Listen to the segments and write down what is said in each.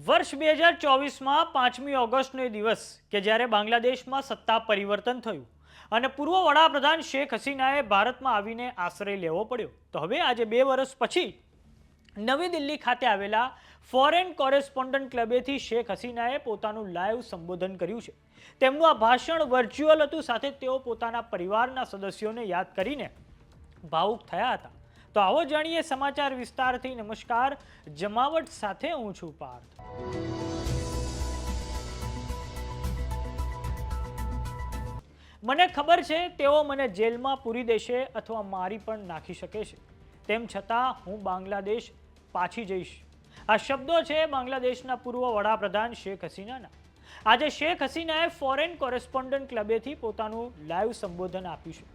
વર્ષ 2024માં 5મી ઓગસ્ટનો એ દિવસ કે જ્યારે બાંગ્લાદેશમાં સત્તા પરિવર્તન થયું અને પૂર્વ વડાપ્રધાન શેખ હસીનાએ ભારતમાં આવીને આશ્રય લેવો પડ્યો. તો હવે આજે 2 વર્ષ પછી નવી દિલ્હી ખાતે આવેલા ફોરેન કોરેસ્પોન્ડન્ટ ક્લબેથી શેખ હસીનાએ પોતાનું લાઈવ સંબોધન કર્યું છે. તેમનું આ ભાષણ વર્ચ્યુઅલ હતું, સાથે તેઓ પોતાના પરિવારના સદસ્યોને યાદ કરીને ભાવુક થયા હતા. તો આવો જાણીએ સમાચાર વિસ્તારથી. નમસ્કાર, જમાવટ સાથે હું છું પાર્થ. મને ખબર છે તેઓ મને જેલમાં પૂરી દેશે અથવા મારી પણ નાખી શકે છે, તેમ છતાં હું બાંગ્લાદેશ પાછી જઈશ. આ શબ્દો છે બાંગ્લાદેશના પૂર્વ વડાપ્રધાન શેખ હસીનાના. આજે શેખ હસીનાએ ફોરેન કોરેસ્પોન્ડન્ટ ક્લબેથી પોતાનું લાઈવ સંબોધન આપ્યું છે.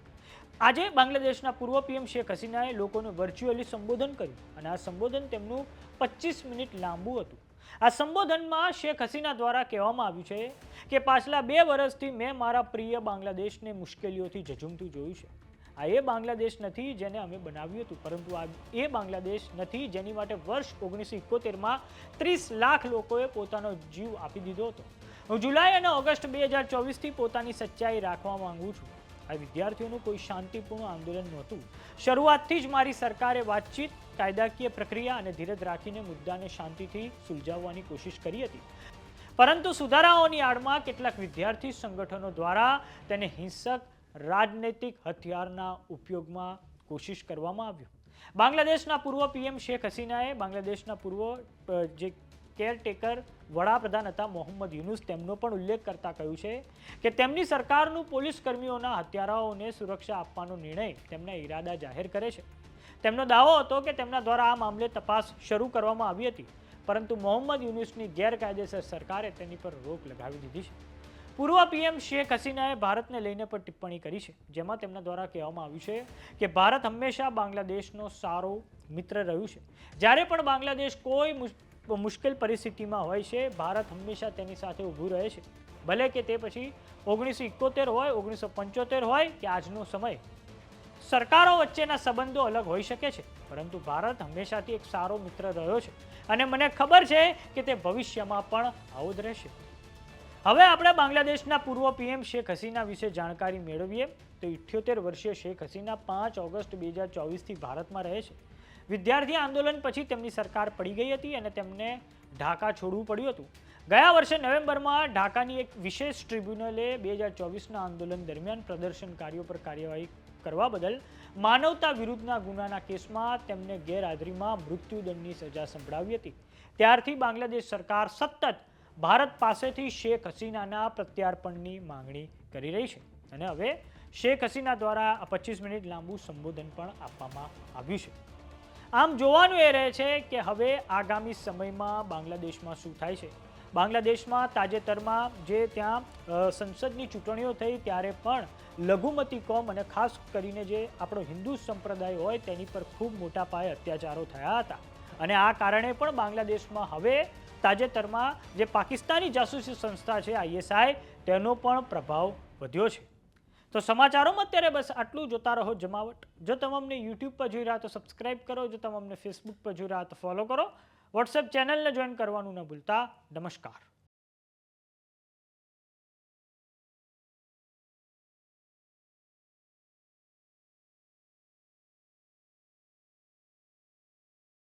આજે બાંગ્લાદેશના પૂર્વ પીએમ શેખ હસીનાએ લોકોને વર્ચ્યુઅલી સંબોધન કર્યું અને આ સંબોધન તેમનું 25 મિનિટ લાંબુ હતું. આ સંબોધનમાં શેખ હસીના દ્વારા કહેવામાં આવ્યું છે કે પાછલા 2 વર્ષથી મેં મારા પ્રિય બાંગ્લાદેશને મુશ્કેલીઓથી ઝઝૂમતું જોયું છે. આ એ બાંગ્લાદેશ નથી જેને અમે બનાવ્યું હતું, પરંતુ આ એ બાંગ્લાદેશ નથી જેની માટે વર્ષ 1971માં 30 લાખ લોકોએ પોતાનો જીવ આપી દીધો હતો. હું જુલાઈ અને ઓગસ્ટ 2024થી પોતાની સચ્ચાઈ રાખવા માંગુ છું. આ વિદ્યાર્થીઓનું કોઈ શાંતિપૂર્ણ આંદોલન નહોતું. શરૂઆતથી જ મારી સરકારે વાતચીત, કાયદાકીય પ્રક્રિયા અને ધીરજ રાખીને મુદ્દાને શાંતિથી સુલઝાવવાની કોશિશ કરી હતી, પરંતુ સુધારાઓની આડમાં કેટલાક વિદ્યાર્થી સંગઠનો દ્વારા તેને હિંસક રાજનૈતિક હથિયારના ઉપયોગમાં કોશિશ કરવામાં આવ્યું. બાંગ્લાદેશના પૂર્વ પીએમ શેખ હસીનાએ બાંગ્લાદેશના પૂર્વ જે કેરટેકર વડાપ્રધાન હતા મોહમ્મદ યુનુસ, તેમનો પણ ઉલ્લેખ કરતા કહ્યું છે કે તેમની સરકારનું પોલીસ કર્મીઓના હત્યારાઓને સુરક્ષા આપવાનો નિર્ણય તેમના ઈરાદા જાહેર કરે છે. તેમનો દાવો હતો કે તેમના દ્વારા આ મામલે તપાસ શરૂ કરવામાં આવી હતી, પરંતુ મોહમ્મદ યુનુસની ગેરકાયદેસર સરકારે તેની પર રોક લગાવી દીધી છે. પૂર્વ પીએમ શેખ હસીનાએ ભારતને લઈને પણ ટિપ્પણી કરી છે, જેમાં તેમના દ્વારા કહેવામાં આવ્યું છે કે ભારત હંમેશા બાંગ્લાદેશનો સારો મિત્ર રહ્યું છે. જ્યારે પણ બાંગ્લાદેશ કોઈ મુશ્કેલ પરિસ્થિતિમાં હોય છે, ભારત હંમેશા તેની સાથે ઊભું રહે છે. ભલે કે તે પછી 1971 હોય, 1975 હોય કે આજનો સમય. સરકારો વચ્ચેના સંબંધો અલગ હોઈ શકે છે, પરંતુ ભારત હંમેશાથી એક સારો મિત્ર રહ્યો છે અને મને ખબર છે કે તે ભવિષ્યમાં પણ આવો જ રહેશે. હવે આપણે બાંગ્લાદેશના પૂર્વ પીએમ શેખ હસીના વિશે જાણકારી મેળવીએ. તો 78 વર્ષીય શેખ હસીના 5 ઓગસ્ટ 2024થી ભારતમાં રહે છે. વિદ્યાર્થી આંદોલન પછી તેમની સરકાર પડી ગઈ હતી અને તેમને ઢાકા છોડવું પડ્યું હતું. ગયા વર્ષે નવેમ્બરમાં ઢાકાની એક વિશેષ ટ્રિબ્યુનલે 2024ના આંદોલન દરમિયાન પ્રદર્શનકારીઓ પર કાર્યવાહી કરવા બદલ માનવતા વિરુદ્ધના ગુનાના કેસમાં તેમને ગેરહાજરીમાં મૃત્યુદંડની સજા સંભળાવી હતી. ત્યારથી બાંગ્લાદેશ સરકાર સતત ભારત પાસેથી શેખ હસીનાના પ્રત્યાર્પણની માંગણી કરી રહી છે અને હવે શેખ હસીના દ્વારા 25 મિનિટ લાંબુ સંબોધન પણ આપવામાં આવ્યું છે. આમ જોવાનું એ રહે છે કે હવે આગામી સમયમાં બાંગ્લાદેશમાં શું થાય છે. બાંગ્લાદેશમાં તાજેતરમાં જે ત્યાં સંસદની ચૂંટણીઓ થઈ ત્યારે પણ લઘુમતી કોમ અને ખાસ કરીને જે આપણો હિન્દુ સંપ્રદાય હોય તેની પર ખૂબ મોટા પાયે અત્યાચારો થયા હતા અને આ કારણે પણ બાંગ્લાદેશમાં હવે તાજેતરમાં જે પાકિસ્તાની જાસૂસી સંસ્થા છે ISI, તેનો પણ પ્રભાવ વધ્યો છે. તો સમાચારોમાં અત્યારે બસ આટલું. જોતા રહો જમાવટ. જો તમે અમને YouTube પર જોઈ રહ્યા તો સબસ્ક્રાઇબ કરો, જો તમે અમને Facebook પર જોઈ રહ્યા તો ફોલો કરો, WhatsApp ચેનલને જોઈન કરવાનું ન ભૂલતા. નમસ્કાર.